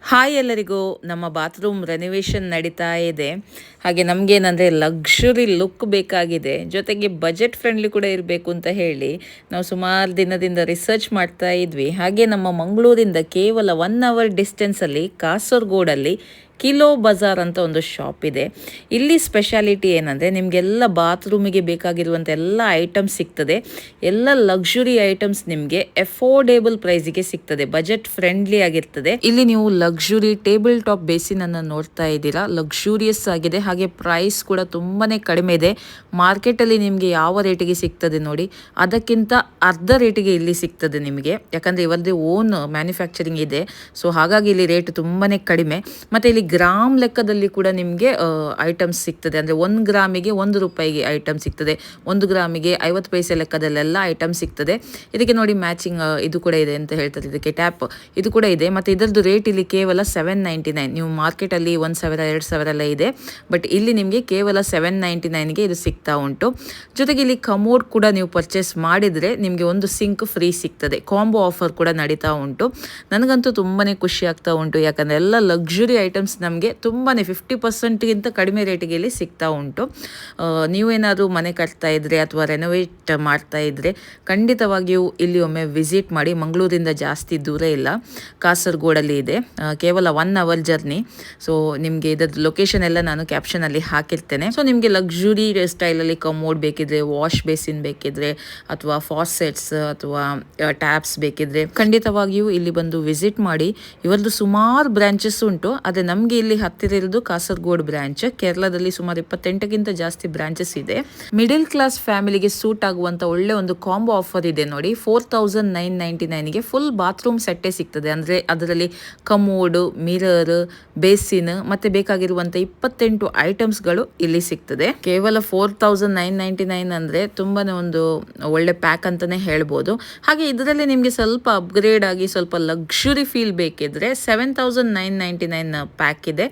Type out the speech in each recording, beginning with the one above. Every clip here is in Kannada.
ಹಾಯ್ ಎಲ್ಲರಿಗೂ. ನಮ್ಮ ಬಾತ್ರೂಮ್ ರೆನೋವೇಷನ್ ನಡೀತಾ ಇದೆ. ಹಾಗೆ ನಮಗೇನಂದರೆ ಲಕ್ಸುರಿ ಲುಕ್ ಬೇಕಾಗಿದೆ, ಜೊತೆಗೆ ಬಜೆಟ್ ಫ್ರೆಂಡ್ಲಿ ಕೂಡ ಇರಬೇಕು ಅಂತ ಹೇಳಿ ನಾವು ಸುಮಾರು ದಿನದಿಂದ ರಿಸರ್ಚ್ ಮಾಡ್ತಾ ಇದ್ವಿ. ಹಾಗೆ ನಮ್ಮ ಮಂಗಳೂರಿಂದ ಕೇವಲ 1 ಅವರ್ ಡಿಸ್ಟೆನ್ಸಲ್ಲಿ ಕಾಸರಗೋಡಲ್ಲಿ ಕಿಲೋ ಬಜಾರ್ ಅಂತ ಒಂದು ಶಾಪ್ ಇದೆ. ಇಲ್ಲಿ ಸ್ಪೆಷಾಲಿಟಿ ಏನಂದರೆ ನಿಮಗೆಲ್ಲ ಬಾತ್ರೂಮಿಗೆ ಬೇಕಾಗಿರುವಂಥ ಎಲ್ಲ ಐಟಮ್ಸ್ ಸಿಗ್ತದೆ. ಎಲ್ಲ ಲಕ್ಸುರಿ ಐಟಮ್ಸ್ ನಿಮಗೆ ಅಫೋರ್ಡೇಬಲ್ ಪ್ರೈಸಿಗೆ ಸಿಗ್ತದೆ, ಬಜೆಟ್ ಫ್ರೆಂಡ್ಲಿ ಆಗಿರ್ತದೆ. ಇಲ್ಲಿ ನೀವು ಲಕ್ಸುರಿ ಟೇಬಲ್ ಟಾಪ್ ಬೇಸಿನ್ ಅನ್ನು ನೋಡ್ತಾ ಇದ್ದೀರಾ, ಲಕ್ಸುರಿಯಸ್ ಆಗಿದೆ. ಹಾಗೆ ಪ್ರೈಸ್ ಕೂಡ ತುಂಬಾನೇ ಕಡಿಮೆ ಇದೆ. ಮಾರ್ಕೆಟಲ್ಲಿ ನಿಮಗೆ ಯಾವ ರೇಟಿಗೆ ಸಿಗ್ತದೆ ನೋಡಿ, ಅದಕ್ಕಿಂತ ಅರ್ಧ ರೇಟಿಗೆ ಇಲ್ಲಿ ಸಿಗ್ತದೆ ನಿಮಗೆ. ಯಾಕಂದರೆ ಇವರದೇ ಓನ್ ಮ್ಯಾನುಫ್ಯಾಕ್ಚರಿಂಗ್ ಇದೆ, ಸೊ ಹಾಗಾಗಿ ಇಲ್ಲಿ ರೇಟ್ ತುಂಬಾನೇ ಕಡಿಮೆ. ಮತ್ತು ಇಲ್ಲಿ ಗ್ರಾಮ್ ಲೆಕ್ಕದಲ್ಲಿ ಕೂಡ ನಿಮಗೆ ಐಟಮ್ಸ್ ಸಿಗ್ತದೆ. ಅಂದರೆ 1 ಗ್ರಾಮಿಗೆ 1 ರೂಪಾಯಿಗೆ ಐಟಮ್ ಸಿಗ್ತದೆ, 1 ಗ್ರಾಮಿಗೆ 50 ಪೈಸೆ ಲೆಕ್ಕದಲ್ಲೆಲ್ಲ ಐಟಮ್ ಸಿಗ್ತದೆ. ಇದಕ್ಕೆ ನೋಡಿ ಮ್ಯಾಚಿಂಗ್ ಇದು ಕೂಡ ಇದೆ ಅಂತ ಹೇಳ್ತಾರೆ, ಇದಕ್ಕೆ ಟ್ಯಾಪ್ ಇದು ಕೂಡ ಇದೆ. ಮತ್ತು ಇದರದ್ದು ರೇಟ್ ಇಲ್ಲಿ ಕೇವಲ 799. ನೀವು ಮಾರ್ಕೆಟಲ್ಲಿ 1000 2000 ಎಲ್ಲ ಇದೆ, ಬಟ್ ಇಲ್ಲಿ ನಿಮಗೆ ಕೇವಲ 799ಗೆ ಇದು ಸಿಗ್ತಾ ಉಂಟು. ಜೊತೆಗೆ ಇಲ್ಲಿ ಕಮೋಡ್ ಕೂಡ ನೀವು ಪರ್ಚೇಸ್ ಮಾಡಿದರೆ ನಿಮಗೆ ಒಂದು ಸಿಂಕ್ ಫ್ರೀ ಸಿಗ್ತದೆ. ಕಾಂಬೋ ಆಫರ್ ಕೂಡ ನಡೀತಾ ಉಂಟು. ನನಗಂತೂ ತುಂಬಾ ಖುಷಿ ಆಗ್ತಾ ಉಂಟು, ಯಾಕಂದರೆ ಎಲ್ಲ ಲಕ್ಸುರಿ ಐಟಮ್ಸ್ ನಮಗೆ ತುಂಬಾ 50%ಗಿಂತ ಕಡಿಮೆ ರೇಟಿಗೆ ಇಲ್ಲಿ ಸಿಗ್ತಾ ಉಂಟು. ನೀವೇನಾದರೂ ಮನೆ ಕಟ್ತಾ ಇದ್ರೆ ಅಥವಾ ರೆನೋವೇಟ್ ಮಾಡ್ತಾ ಇದ್ರೆ ಖಂಡಿತವಾಗಿಯೂ ಇಲ್ಲಿ ಒಮ್ಮೆ ವಿಸಿಟ್ ಮಾಡಿ. ಮಂಗಳೂರಿಂದ ಜಾಸ್ತಿ ದೂರ ಇಲ್ಲ, ಕಾಸರಗೋಡಲ್ಲಿ ಇದೆ, ಕೇವಲ 1 ಅವರ್ ಜರ್ನಿ. ಸೊ ನಿಮಗೆ ಇದರ ಲೊಕೇಶನ್ ಎಲ್ಲ ನಾನು ಕ್ಯಾಪ್ಷನಲ್ಲಿ ಹಾಕಿರ್ತೇನೆ. ಸೊ ನಿಮಗೆ ಲಕ್ಸುರಿ ಸ್ಟೈಲಲ್ಲಿ ಕಮೋಡ್ ಬೇಕಿದ್ರೆ, ವಾಶ್ ಬೇಸಿನ್ ಬೇಕಿದ್ರೆ, ಅಥವಾ ಫಾಸೆಟ್ಸ್ ಅಥವಾ ಟ್ಯಾಪ್ಸ್ ಬೇಕಿದ್ರೆ ಖಂಡಿತವಾಗಿಯೂ ಇಲ್ಲಿ ಬಂದು ವಿಸಿಟ್ ಮಾಡಿ. ಇವರದ್ದು ಸುಮಾರು ಬ್ರಾಂಚಸ್ ಉಂಟು. ಅದೇ ನಮಗೆ ಇಲ್ಲಿ ಹತ್ತಿರ ಇರೋದು ಕಾಸರಗೋಡು ಬ್ರಾಂಚ್. ಕೇರಳದಲ್ಲಿ ಸುಮಾರು 28ಗಿಂತ ಜಾಸ್ತಿ ಬ್ರಾಂಚಸ್ ಇದೆ. ಮಿಡಿಲ್ ಕ್ಲಾಸ್ ಫ್ಯಾಮಿಲಿಗೆ ಸೂಟ್ ಆಗುವಂತ ಒಳ್ಳೆ ಒಂದು ಕಾಂಬೋ ಆಫರ್ ಇದೆ ನೋಡಿ. 4999ಗೆ ಫುಲ್ ಬಾತ್ರೂಮ್ ಸೆಟ್ಟೇ ಸಿಗ್ತದೆ. ಅಂದರೆ ಅದರಲ್ಲಿ ಕಮೋಡ್, ಮಿರರ್, ಬೇಸಿನ್ ಮತ್ತೆ ಬೇಕಾಗಿರುವಂತ 28 ಐಟಮ್ಸ್ಗಳು ಇಲ್ಲಿ ಸಿಗ್ತದೆ. ಕೇವಲ 4999 ಅಂದರೆ ತುಂಬಾನೇ ಒಂದು ಒಳ್ಳೆ ಪ್ಯಾಕ್ ಅಂತಾನೆ ಹೇಳ್ಬೋದು. ಹಾಗೆ ಇದರಲ್ಲಿ ನಿಮಗೆ ಸ್ವಲ್ಪ ಅಪ್ಗ್ರೇಡ್ ಆಗಿ ಸ್ವಲ್ಪ ಲಕ್ಸುರಿ ಫೀಲ್ ಬೇಕಿದ್ರೆ 7999 ಪ್ಯಾಕ್ ಇದೆ,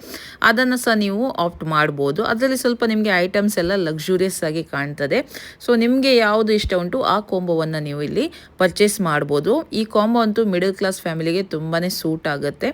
ಅದನ್ನು ಸಹ ನೀವು ಆಪ್ಟ್ ಮಾಡ್ಬೋದು. ಅದರಲ್ಲಿ ಸ್ವಲ್ಪ ನಿಮಗೆ ಐಟಮ್ಸ್ ಎಲ್ಲ ಲಕ್ಸುರಿಯಸ್ ಆಗಿ ಕಾಣ್ತದೆ. ಸೊ ನಿಮಗೆ ಯಾವುದು ಇಷ್ಟ ಉಂಟು ಆ ಕಾಂಬೋವನ್ನು ನೀವು ಇಲ್ಲಿ ಪರ್ಚೇಸ್ ಮಾಡ್ಬೋದು. ಈ ಕಾಂಬೋ ಅಂತೂ ಮಿಡಲ್ ಕ್ಲಾಸ್ ಫ್ಯಾಮಿಲಿಗೆ ತುಂಬಾ ಸೂಟ್ ಆಗುತ್ತೆ.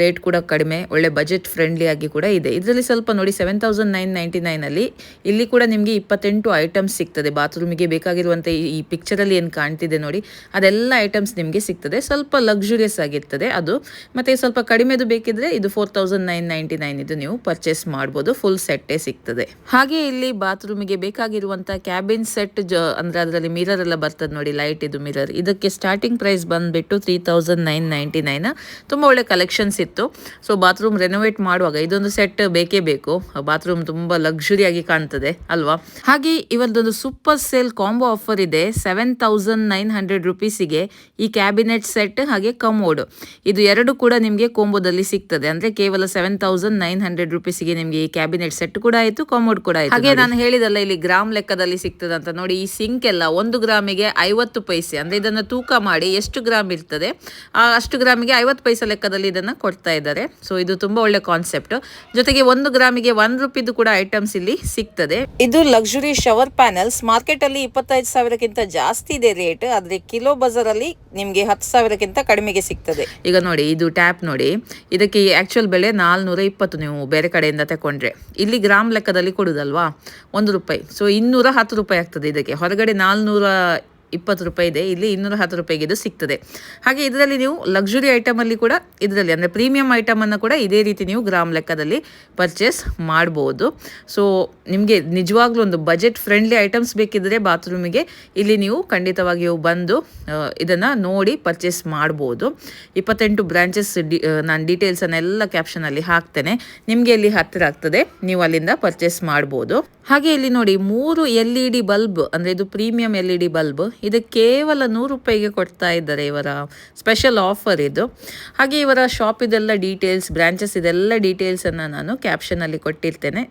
ರೇಟ್ ಕೂಡ ಕಡಿಮೆ, ಒಳ್ಳೆ ಬಜೆಟ್ ಫ್ರೆಂಡ್ಲಿ ಆಗಿ ಕೂಡ ಇದೆ. ಇದರಲ್ಲಿ ಸ್ವಲ್ಪ ನೋಡಿ 7999ಅಲ್ಲಿ ಇಲ್ಲಿ ಕೂಡ ನಿಮಗೆ 28 ಐಟಮ್ಸ್ ಸಿಗ್ತದೆ. ಬಾತ್ರೂಮಿಗೆ ಬೇಕಾಗಿರುವಂಥ ಈ ಪಿಕ್ಚರಲ್ಲಿ ಏನು ಕಾಣ್ತಿದೆ ನೋಡಿ, ಅದೆಲ್ಲ ಐಟಮ್ಸ್ ನಿಮಗೆ ಸಿಗ್ತದೆ. ಸ್ವಲ್ಪ ಲಕ್ಸುರಿಯಸ್ ಆಗಿರ್ತದೆ ಅದು. ಮತ್ತು ಸ್ವಲ್ಪ ಕಡಿಮೆದು ಬೇಕಿದ್ರೆ ಇದು 4999 ಇದು ನೀವು ಪರ್ಚೇಸ್ ಮಾಡ್ಬೋದು, ಫುಲ್ ಸೆಟ್ಟೇ ಸಿಗ್ತದೆ. ಹಾಗೆ ಇಲ್ಲಿ ಬಾತ್ರೂಮಿಗೆ ಬೇಕಾಗಿರುವಂಥ ಕ್ಯಾಬಿನ್ ಸೆಟ್ ಅಂದರೆ ಅದರಲ್ಲಿ ಮಿರರ್ ಎಲ್ಲ ಬರ್ತದೆ ನೋಡಿ, ಲೈಟ್ ಇದು ಮಿರರ್, ಇದಕ್ಕೆ ಸ್ಟಾರ್ಟಿಂಗ್ ಪ್ರೈಸ್ ಬಂದುಬಿಟ್ಟು 3999. ತುಂಬ ಒಳ್ಳೆ ಕಲೆಕ್ಷನ್ಸ್ ಇತ್ತು. ಸೊ ಬಾತ್ರೂಮ್ ರೆನೋವೇಟ್ ಮಾಡುವಾಗ ಇದೊಂದು ಸೆಟ್ ಬೇಕೇ ಬೇಕು, ಬಾತ್ರೂಮ್ ತುಂಬ ಲಕ್ಸುರಿಯಾಗಿ ಕಾಣ್ತದೆ ಅಲ್ವಾ. ಹಾಗೆ ಇವರದೊಂದು ಸೂಪರ್ ಸೇಲ್ ಕಾಂಬೋ ಆಫರ್ ಇದೆ. 7900 ರುಪೀಸಿಗೆ ಈ ಕ್ಯಾಬಿನೆಟ್ ಸೆಟ್ ಹಾಗೆ ಕಮೋಡ್ ಇದು ಎರಡು ಕೂಡ ನಿಮಗೆ ಕಾಂಬೋದಲ್ಲಿ ಸಿಗ್ತದೆ. ಅಂದರೆ ಕೇವಲ 7900 ರುಪೀಸಿಗೆ ನಿಮಗೆ ಈ ಕ್ಯಾಬಿನೆಟ್ ಸೆಟ್ ಕೂಡ ಆಯಿತು, ಕಾಮೋಡ್ ಕೂಡ ಆಯಿತು. ಹಾಗೆ ನಾನು ಹೇಳಿದಲ್ಲ ಇಲ್ಲಿ ಗ್ರಾಮ್ ಲೆಕ್ಕದಲ್ಲಿ ಸಿಗ್ತದೆ ಅಂತ ನೋಡಿ. ಈ ಸಿಂಕ್ ಎಲ್ಲ 1 ಗ್ರಾಮಿಗೆ 50 ಪೈಸೆ, ಅಂದರೆ ಇದನ್ನು ತೂಕ ಮಾಡಿ ಎಷ್ಟು ಗ್ರಾಮ್ ಇರ್ತದೆ ಅಷ್ಟು ಗ್ರಾಮಿಗೆ 50 ಪೈಸೆ ಲೆಕ್ಕದಲ್ಲಿ ಇದನ್ನು ಕೊಡ್ತಾ ಇದ್ದಾರೆ. ಸೊ ಇದು ತುಂಬ ಒಳ್ಳೆ ಕಾನ್ಸೆಪ್ಟ್. ಜೊತೆಗೆ 1 ಗ್ರಾಮಿಗೆ 1 ರೂಪಿದು ಕೂಡ ಐಟಮ್ಸ್ ಇಲ್ಲಿ ಸಿಗ್ತದೆ. ಇದು ಲಕ್ಸುರಿ ಶವರ್ ಪ್ಯಾನಲ್ಸ್. ಮಾರ್ಕೆಟಲ್ಲಿ 25,000ಕ್ಕಿಂತ ಜಾಸ್ತಿ ಇದೆ ರೇಟ್, ಆದರೆ ಕಿಲೋ ಬಜಾರಲ್ಲಿ ನಿಮಗೆ 10,000ಕ್ಕಿಂತ ಕಡಿಮೆಗೆ ಸಿಗ್ತದೆ. ಈಗ ನೋಡಿ ಇದು ಟ್ಯಾಪ್ ನೋಡಿ, ಇದಕ್ಕೆ ಆ್ಯಕ್ಚುಯಲ್ ಬೆಲೆ 420. ನೀವು ಬೇರೆ ಕಡೆಯಿಂದ ತಗೊಂಡ್ರೆ ಇಲ್ಲಿ ಗ್ರಾಮ್ ಲೆಕ್ಕದಲ್ಲಿ ಕೊಡುದಲ್ವಾ 1 ರೂಪಾಯಿ. ಸೊ 210 ರೂಪಾಯಿ ಆಗ್ತದೆ. ಇದಕ್ಕೆ ಹೊರಗಡೆ 420 ರೂಪಾಯಿ ಇದೆ, ಇಲ್ಲಿ 210 ರೂಪಾಯಿಗೆ ಇದು ಸಿಗ್ತದೆ. ಹಾಗೆ ಇದರಲ್ಲಿ ನೀವು ಲಕ್ಸುರಿ ಐಟಮಲ್ಲಿ ಕೂಡ ಇದರಲ್ಲಿ ಅಂದರೆ ಪ್ರೀಮಿಯಂ ಐಟಮನ್ನು ಕೂಡ ಇದೇ ರೀತಿ ನೀವು ಗ್ರಾಮ್ ಲೆಕ್ಕದಲ್ಲಿ ಪರ್ಚೇಸ್ ಮಾಡ್ಬೋದು. ಸೊ ನಿಮಗೆ ನಿಜವಾಗ್ಲೂ ಒಂದು ಬಜೆಟ್ ಫ್ರೆಂಡ್ಲಿ ಐಟಮ್ಸ್ ಬೇಕಿದ್ದರೆ ಬಾತ್ರೂಮಿಗೆ ಇಲ್ಲಿ ನೀವು ಖಂಡಿತವಾಗಿಯೂ ಬಂದು ಇದನ್ನು ನೋಡಿ ಪರ್ಚೇಸ್ ಮಾಡ್ಬೋದು. 28 ಬ್ರಾಂಚಸ್ ನಾನು ಡೀಟೇಲ್ಸನ್ನೆಲ್ಲ ಕ್ಯಾಪ್ಷನಲ್ಲಿ ಹಾಕ್ತೇನೆ, ನಿಮಗೆ ಇಲ್ಲಿ ಹತ್ತಿರ ಆಗ್ತದೆ, ನೀವು ಅಲ್ಲಿಂದ ಪರ್ಚೇಸ್ ಮಾಡ್ಬೋದು. ಹಾಗೆ ಇಲ್ಲಿ ನೋಡಿ 3 LED ಬಲ್ಬ್, ಅಂದರೆ ಇದು ಪ್ರೀಮಿಯಂ LED ಬಲ್ಬ್, ಇದು ಕೇವಲ 100 ರೂಪಾಯಿಗೆ ಕೊಡ್ತಾ ಇದ್ದಾರೆ. ಇವರ ಸ್ಪೆಷಲ್ ಆಫರ್ ಇದು. ಹಾಗೆ ಇವರ ಶಾಪ್ ಇದೆಲ್ಲ ಡೀಟೇಲ್ಸ್, ಬ್ರಾಂಚಸ್ ಇದೆಲ್ಲ ಡೀಟೇಲ್ಸನ್ನು ನಾನು ಕ್ಯಾಪ್ಷನಲ್ಲಿ ಕೊಟ್ಟಿರ್ತೇನೆ.